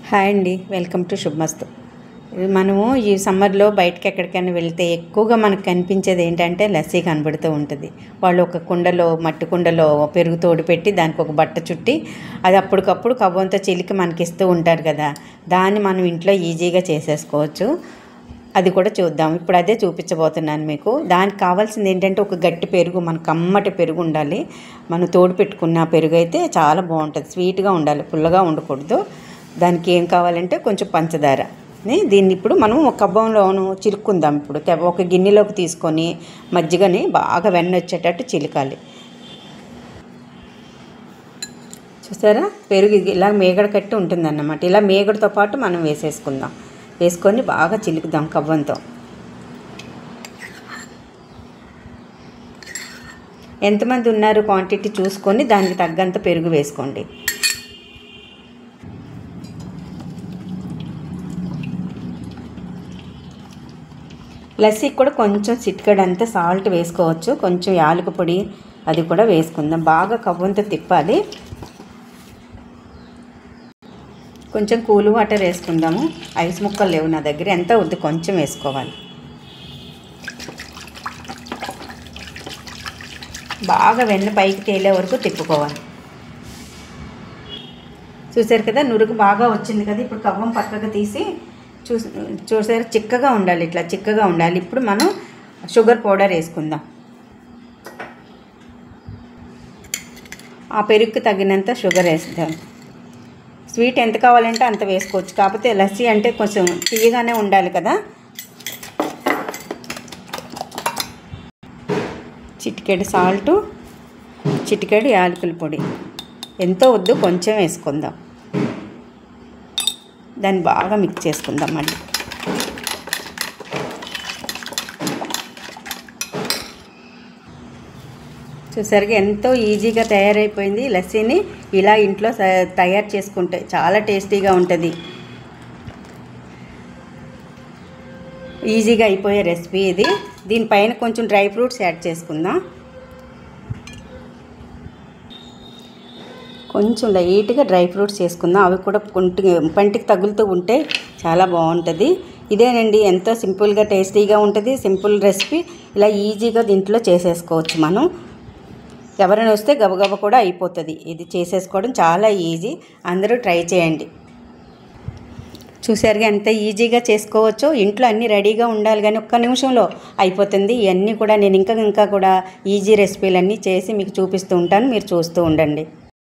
Hi అండి, welcome to శుభమస్తు. మనము ఈ సమ్మర్లో బయటకి ఎక్కడికైనా వెళ్తే ఎక్కువగా మనకు కనిపించేది ఏంటంటే లస్సీ కనబడుతూ ఉంటుంది. వాళ్ళు ఒక కుండలో, మట్టి కుండలో పెరుగు తోడు పెట్టి దానికి ఒక బట్ట చుట్టి అది అప్పటికప్పుడు కవ్వంతో చిలికి మనకి ఇస్తూ ఉంటారు కదా. దాన్ని మనం ఇంట్లో ఈజీగా చేసేసుకోవచ్చు. అది కూడా చూద్దాం. ఇప్పుడు అదే చూపించబోతున్నాను మీకు. దానికి కావాల్సింది ఏంటంటే ఒక గట్టి పెరుగు, మన కమ్మటి పెరుగు ఉండాలి. మనం తోడు పెట్టుకున్న పెరుగు అయితే చాలా బాగుంటుంది. స్వీట్గా ఉండాలి, పుల్లగా ఉండకూడదు. దానికి ఏం కావాలంటే కొంచెం పంచదార. దీన్ని ఇప్పుడు మనం ఒక కవ్వంలోను చిలుక్కుందాం. ఇప్పుడు ఒక గిన్నెలోకి తీసుకొని మజ్జిగని బాగా వెన్న వచ్చేటట్టు చిలకాలి. చూసారా, పెరుగు ఇలా మేగడ కట్టి ఉంటుందన్నమాట. ఇలా మేగడతో పాటు మనం వేసేసుకుందాం. వేసుకొని బాగా చిలుకుదాం కవ్వంతో. ఎంతమంది ఉన్నారు క్వాంటిటీ చూసుకొని దానికి తగ్గంత పెరుగు వేసుకోండి. లస్సీకి కూడా కొంచెం చిటికెడంతా సాల్ట్ వేసుకోవచ్చు. కొంచెం యాలక పొడి అది కూడా వేసుకుందాం. బాగా కవ్వంతో తిప్పాలి. కొంచెం కూల్ వాటర్ వేసుకుందాము. ఐస్ ముక్కలు లేవు నా దగ్గర, ఎంత వద్దు కొంచెం వేసుకోవాలి. బాగా వెన్న పైకి తేలే వరకు తిప్పుకోవాలి. చూసారు కదా, నురుగు బాగా వచ్చింది కదా. ఇప్పుడు కవ్వం పక్కకు తీసి చూసారు, చిక్కగా ఉండాలి, ఇట్లా చిక్కగా ఉండాలి. ఇప్పుడు మనం షుగర్ పౌడర్ వేసుకుందాం. ఆ పెరుగుకి తగినంత షుగర్ వేస్తాం. స్వీట్ ఎంత కావాలంటే అంత వేసుకోవచ్చు. కాకపోతే లస్సీ అంటే కొంచెం తీయగానే ఉండాలి కదా. చిటికెడు సాల్టు, చిటికెడు యాలకుల పొడి, ఎంతో వద్దు కొంచెం వేసుకుందాం. దాన్ని బాగా మిక్స్ చేసుకుందాం. మళ్ళీ చూసరికి ఎంతో ఈజీగా తయారైపోయింది. లస్సీని ఇలా ఇంట్లో తయారు చేసుకుంటే చాలా టేస్టీగా ఉంటుంది. ఈజీగా అయిపోయే రెసిపీ ఇది. దీనిపైన కొంచెం డ్రై ఫ్రూట్స్ యాడ్ చేసుకుందాం. కొంచెం లైట్గా డ్రై ఫ్రూట్స్ చేసుకుందాం. అవి కూడా పంటికి తగులుతూ ఉంటే చాలా బాగుంటుంది. ఇదేనండి, ఎంతో సింపుల్గా టేస్టీగా ఉంటుంది. Simple recipe. ఇలా ఈజీగా దీంట్లో చేసేసుకోవచ్చు మనం. ఎవరైనా వస్తే గబగబా కూడా అయిపోతుంది. ఇది చేసేసుకోవడం చాలా ఈజీ. అందరూ ట్రై చేయండి. చూసారుగా ఎంత ఈజీగా చేసుకోవచ్చో. ఇంట్లో అన్నీ రెడీగా ఉండాలి కానీ ఒక్క నిమిషంలో అయిపోతుంది. ఇవన్నీ కూడా నేను ఇంకా కూడా ఈజీ రెసిపీలన్నీ చేసి మీకు చూపిస్తూ ఉంటాను. మీరు చూస్తూ ఉండండి.